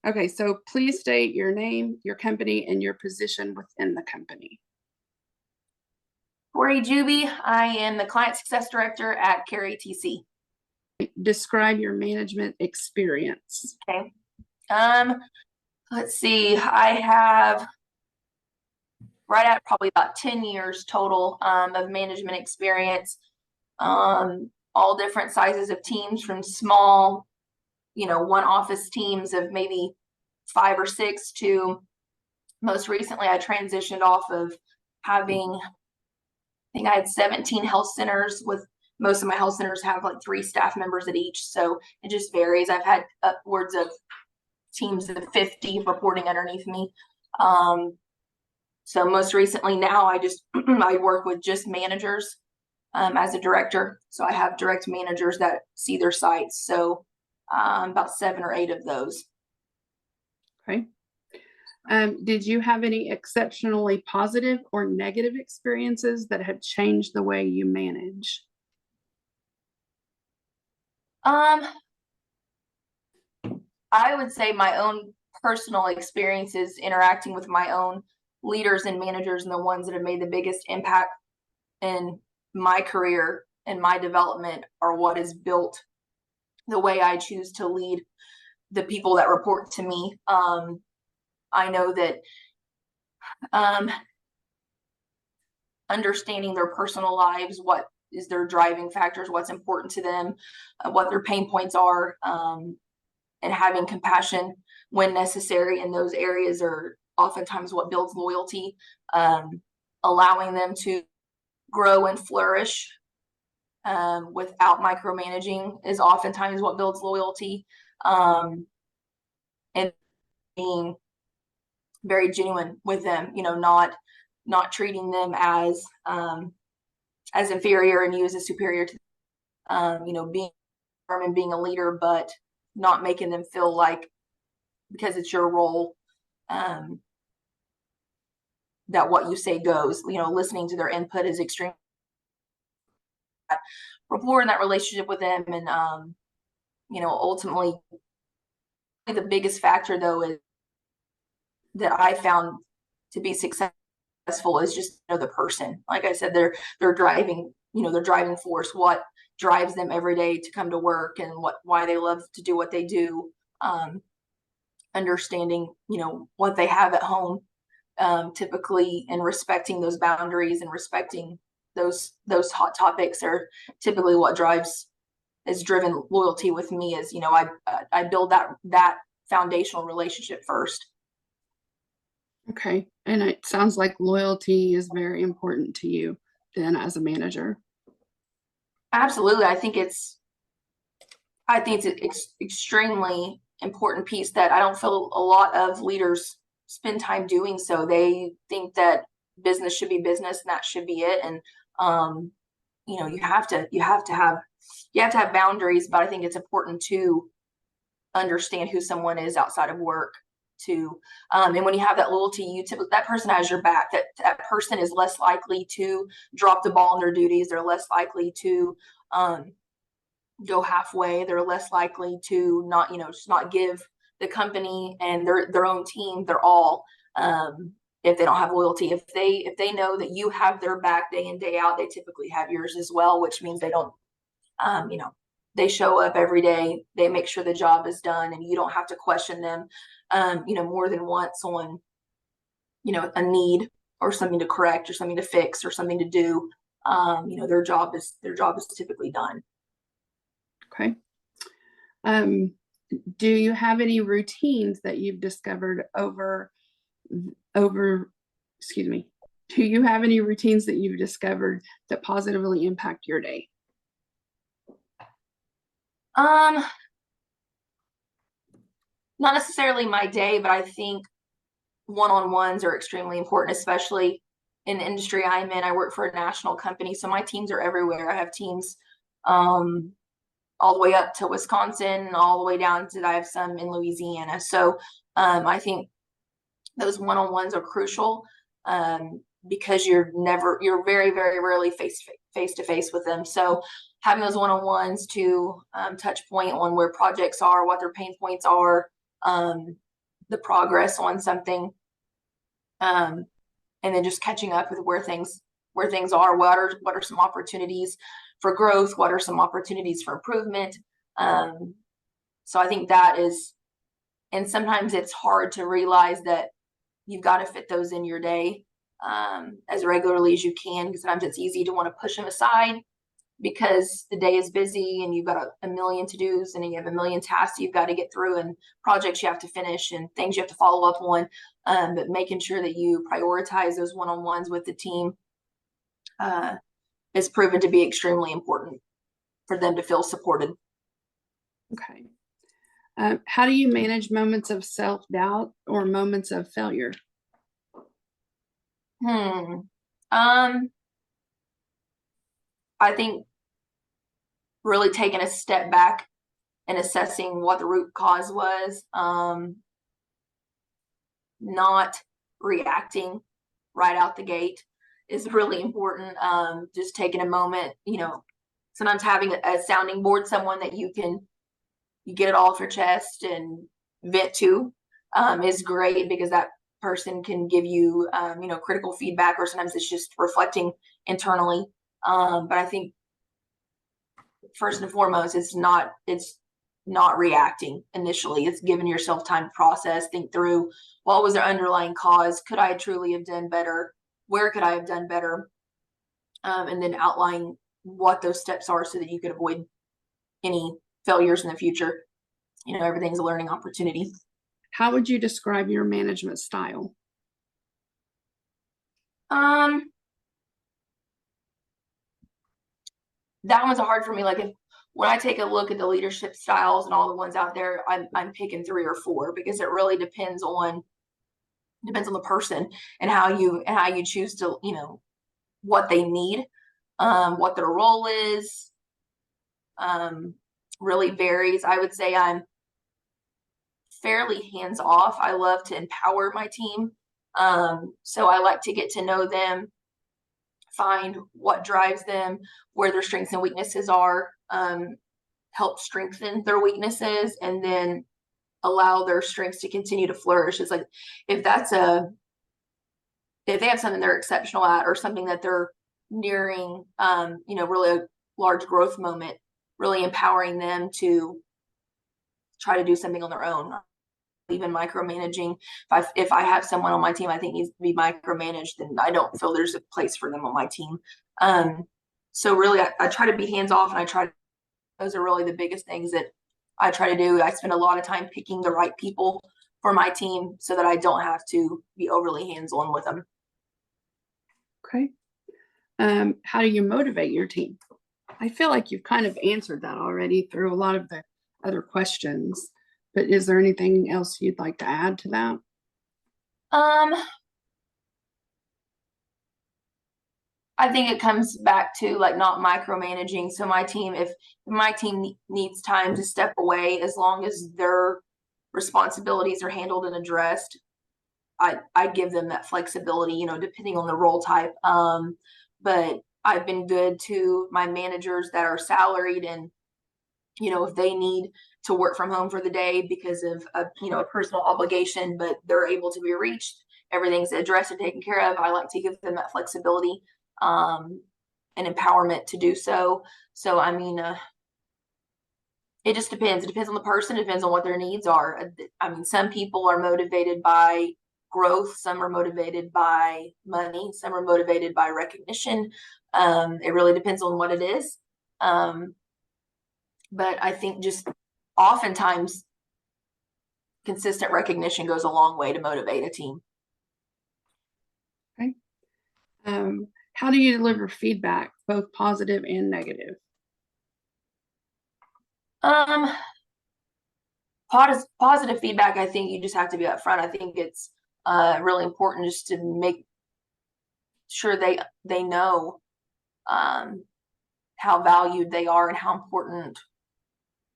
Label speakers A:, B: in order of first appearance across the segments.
A: Okay, so please state your name, your company, and your position within the company.
B: Corey Juby, I am the Client Success Director at Care ATC.
A: Describe your management experience.
B: Okay. Let's see. I have right at probably about 10 years total of management experience. All different sizes of teams, from small, one office teams of maybe 5 or 6 to most recently I transitioned off of having, I think I had 17 health centers. With most of my health centers have like 3 staff members at each. So it just varies. I've had upwards of teams of 50 reporting underneath me. So most recently now I work with just managers as a director. So I have direct managers that see their sites. So about 7 or 8 of those.
A: Okay. Did you have any exceptionally positive or negative experiences that have changed the way you manage?
B: I would say my own personal experiences interacting with my own leaders and managers, and the ones that have made the biggest impact in my career and my development, are what has built the way I choose to lead the people that report to me. I know that understanding their personal lives, what is their driving factors, what's important to them, what their pain points are, and having compassion when necessary in those areas are oftentimes what builds loyalty. Allowing them to grow and flourish without micromanaging is oftentimes what builds loyalty. And being very genuine with them, not treating them as inferior and you as a superior to being firm and being a leader, but not making them feel like because it's your role that what you say goes. Listening to their input is extremely rapport in that relationship with them. And ultimately the biggest factor though is that I found to be successful is just the person. Like I said, they're driving, their driving force, what drives them every day to come to work, and why they love to do what they do. Understanding, what they have at home, typically, and respecting those boundaries and respecting those hot topics are typically what has driven loyalty with me. Is I build that foundational relationship first.
A: Okay. And it sounds like loyalty is very important to you then as a manager.
B: Absolutely. I think it's an extremely important piece that I don't feel a lot of leaders spend time doing. So they think that business should be business and that should be it. And you have to have boundaries, but I think it's important to understand who someone is outside of work too. And when you have that loyalty, that person has your back. That person is less likely to drop the ball on their duties. They're less likely to go halfway. They're less likely to just not give the company and their own team their all. If they don't have loyalty, if they know that you have their back day in, day out, they typically have yours as well, which means they don't, they show up every day, they make sure the job is done, and you don't have to question them, more than once on, a need or something to correct or something to fix or something to do. Their job is typically done.
A: Okay. Do you have any routines that you've discovered do you have any routines that you've discovered that positively impact your day?
B: Not necessarily my day, but I think one-on-ones are extremely important, especially in the industry I'm in. I work for a national company, so my teams are everywhere. I have teams all the way up to Wisconsin, all the way down to, I have some in Louisiana. So I think those one-on-ones are crucial because you're very, very rarely face to face with them. So having those one-on-ones to touch point on where projects are, what their pain points are, the progress on something, and then just catching up with where things are. What are some opportunities for growth? What are some opportunities for improvement? So I think that is, and sometimes it's hard to realize that you've got to fit those in your day as regularly as you can, because sometimes it's easy to want to push them aside because the day is busy and you've got a million to-dos and you have a million tasks you've got to get through and projects you have to finish and things you have to follow up on. But making sure that you prioritize those one-on-ones with the team has proven to be extremely important for them to feel supported.
A: Okay. How do you manage moments of self-doubt or moments of failure?
B: I think really taking a step back and assessing what the root cause was, not reacting right out the gate is really important. Just taking a moment, sometimes having a sounding board, someone that you get it all off your chest and vent to, is great, because that person can give you, critical feedback, or sometimes it's just reflecting internally. But I think first and foremost, it's not reacting initially. It's giving yourself time to process, think through what was their underlying cause. Could I truly have done better? Where could I have done better? And then outline what those steps are so that you could avoid any failures in the future. Everything's a learning opportunity.
A: How would you describe your management style?
B: That one's hard for me. Like, when I take a look at the leadership styles and all the ones out there, I'm picking 3 or 4, because it really depends on the person and how you choose to, what they need, what their role is, really varies. I would say I'm fairly hands off. I love to empower my team. So I like to get to know them, find what drives them, where their strengths and weaknesses are, help strengthen their weaknesses, and then allow their strengths to continue to flourish. It's like, if they have something they're exceptional at, or something that they're nearing, really a large growth moment, really empowering them to try to do something on their own. Even micromanaging. If I have someone on my team I think needs to be micromanaged, then I don't feel there's a place for them on my team. So really, I try to be hands off, and those are really the biggest things that I try to do. I spend a lot of time picking the right people for my team so that I don't have to be overly hands-on with them.
A: Okay. How do you motivate your team? I feel like you've kind of answered that already through a lot of the other questions, but is there anything else you'd like to add to that?
B: I think it comes back to, like, not micromanaging. So if my team needs time to step away, as long as their responsibilities are handled and addressed, I give them that flexibility, depending on the role type. But I've been good to my managers that are salaried, and if they need to work from home for the day because of a personal obligation, but they're able to be reached, everything's addressed and taken care of, I like to give them that flexibility and empowerment to do so. So it just depends. It depends on the person. It depends on what their needs are. Some people are motivated by growth. Some are motivated by money. Some are motivated by recognition. It really depends on what it is. But I think just oftentimes consistent recognition goes a long way to motivate a team.
A: Okay. How do you deliver feedback, both positive and negative?
B: Positive feedback, I think you just have to be upfront. I think it's really important just to make sure they know how valued they are and how important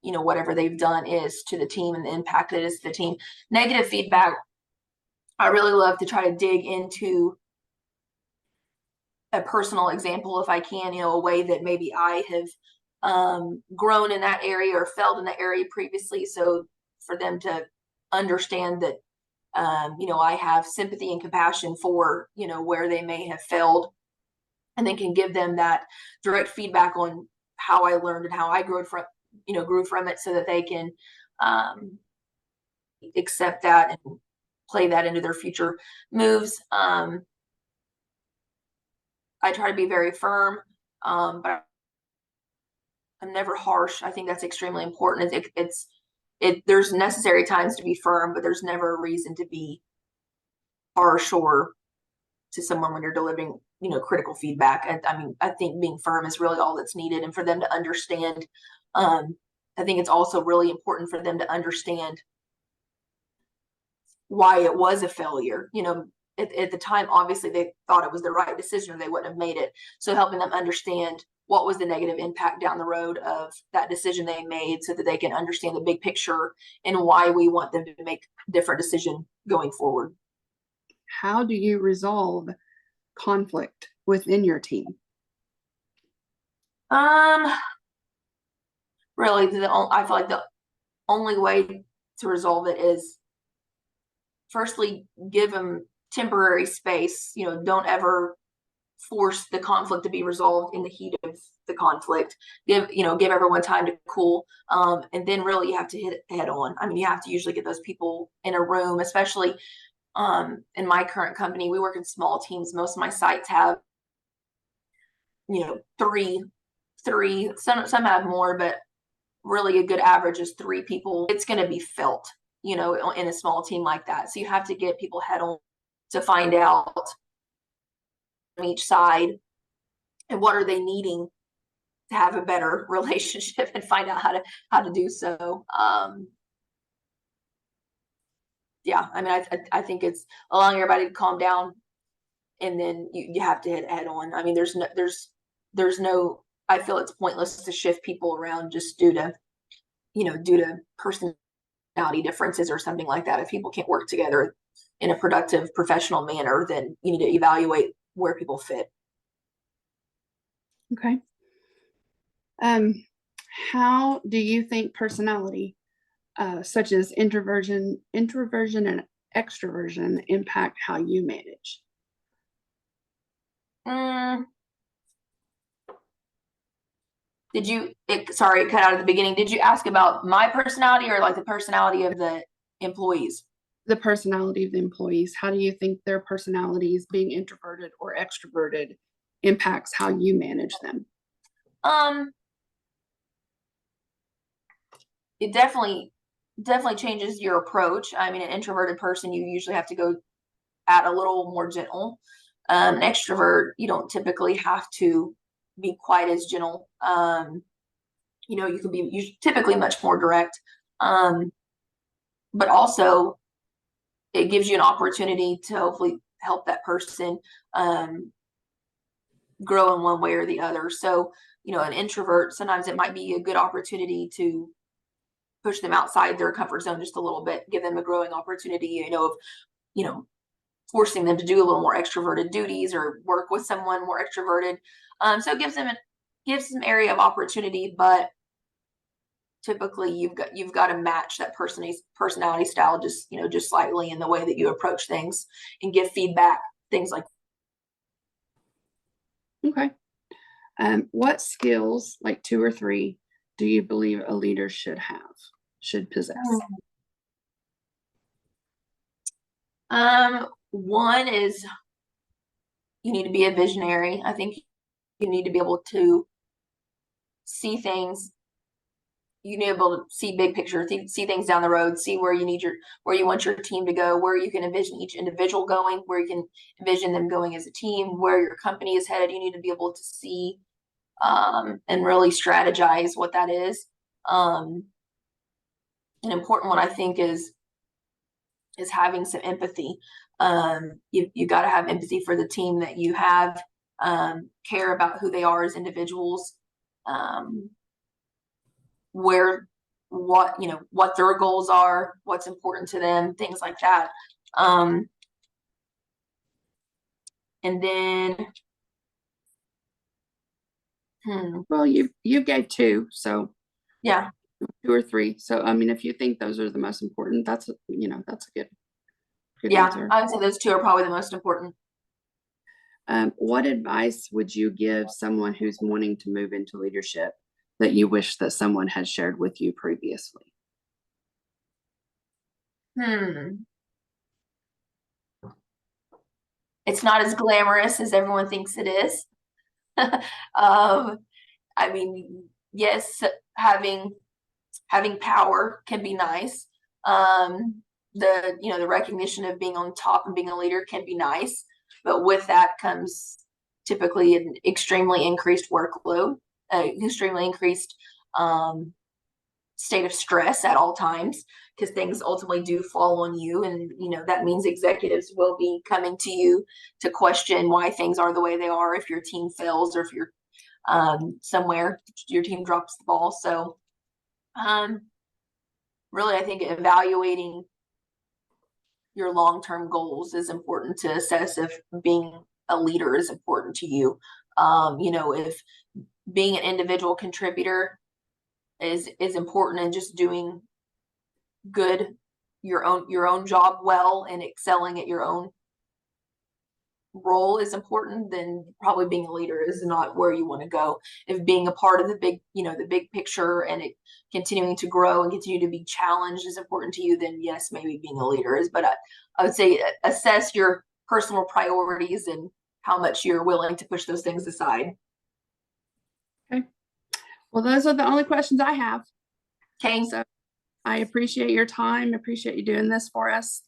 B: whatever they've done is to the team and the impact it is to the team. Negative feedback, I really love to try to dig into a personal example if I can, a way that maybe I have grown in that area or failed in that area previously, so for them to understand that I have sympathy and compassion for, where they may have failed, and then can give them that direct feedback on how I learned and how I grew from it, so that they can accept that and play that into their future moves. I try to be very firm, but I'm never harsh. I think that's extremely important. There's necessary times to be firm, but there's never a reason to be harsh or to someone when you're delivering, critical feedback. I mean, I think being firm is really all that's needed, and for them to understand. I think it's also really important for them to understand why it was a failure. At the time, obviously they thought it was the right decision or they wouldn't have made it. So helping them understand what was the negative impact down the road of that decision they made, so that they can understand the big picture and why we want them to make a different decision going forward.
A: How do you resolve conflict within your team?
B: Really, I feel like the only way to resolve it is, firstly, give them temporary space. Don't ever force the conflict to be resolved in the heat of the conflict. Give everyone time to cool. And then really you have to hit it head on. I mean, you have to usually get those people in a room, especially in my current company. We work in small teams. Most of my sites have, three, some have more, but really a good average is 3 people. It's going to be felt, in a small team like that. So you have to get people head on to find out on each side and what are they needing to have a better relationship, and find out how to do so. Yeah, I mean, I think it's allowing everybody to calm down, and then you have to hit head on. I mean, there's no, I feel it's pointless to shift people around just due to personality differences or something like that. If people can't work together in a productive, professional manner, then you need to evaluate where people fit.
A: Okay. How do you think personality, such as introversion and extroversion, impact how you manage?
B: Sorry, it cut out at the beginning. Did you ask about my personality, or like the personality of the employees?
A: The personality of the employees. How do you think their personalities, being introverted or extroverted, impacts how you manage them?
B: It definitely changes your approach. I mean, an introverted person, you usually have to go at a little more gentle. An extrovert, you don't typically have to be quite as gentle. You can be typically much more direct. But also it gives you an opportunity to hopefully help that person grow in one way or the other. So, an introvert, sometimes it might be a good opportunity to push them outside their comfort zone just a little bit, give them a growing opportunity, of, forcing them to do a little more extroverted duties or work with someone more extroverted. So it gives them some area of opportunity, but typically you've got to match that personality style just slightly in the way that you approach things and give feedback, things like
A: that. Okay. What skills, like 2 or 3, do you believe a leader should possess?
B: One is, you need to be a visionary. I think you need to be able to see things. You need to be able to see big picture, see things down the road, see where you want your team to go, where you can envision each individual going, where you can envision them going as a team, where your company is headed. You need to be able to see and really strategize what that is. An important one, I think, is having some empathy. You got to have empathy for the team that you have, care about who they are as individuals, what their goals are, what's important to them, things like that. And then,
A: well, you gave 2, so
B: yeah,
A: 2 or 3. So I mean, if you think those are the most important, that's a good. Good
B: Yeah,
A: answer.
B: I would say those two are probably the most important.
A: What advice would you give someone who's wanting to move into leadership that you wish that someone had shared with you previously?
B: It's not as glamorous as everyone thinks it is. um, I mean, yes, having power can be nice. The recognition of being on top and being a leader can be nice, but with that comes typically an extremely increased workload, extremely increased state of stress at all times, because things ultimately do fall on you, and that means executives will be coming to you to question why things are the way they are, if your team fails or if you're somewhere your team drops the ball. So really, I think evaluating your long-term goals is important to assess if being a leader is important to you. If being an individual contributor is important, and just doing good your own job well and excelling at your own role is important, then probably being a leader is not where you want to go. If being a part of the big picture, and it continuing to grow and continue to be challenged is important to you, then yes, maybe being a leader is. But I would say assess your personal priorities and how much you're willing to push those things aside.
A: Okay. Well, those are the only questions I have.
B: Okay.
A: So I appreciate your time. Appreciate you doing this for us.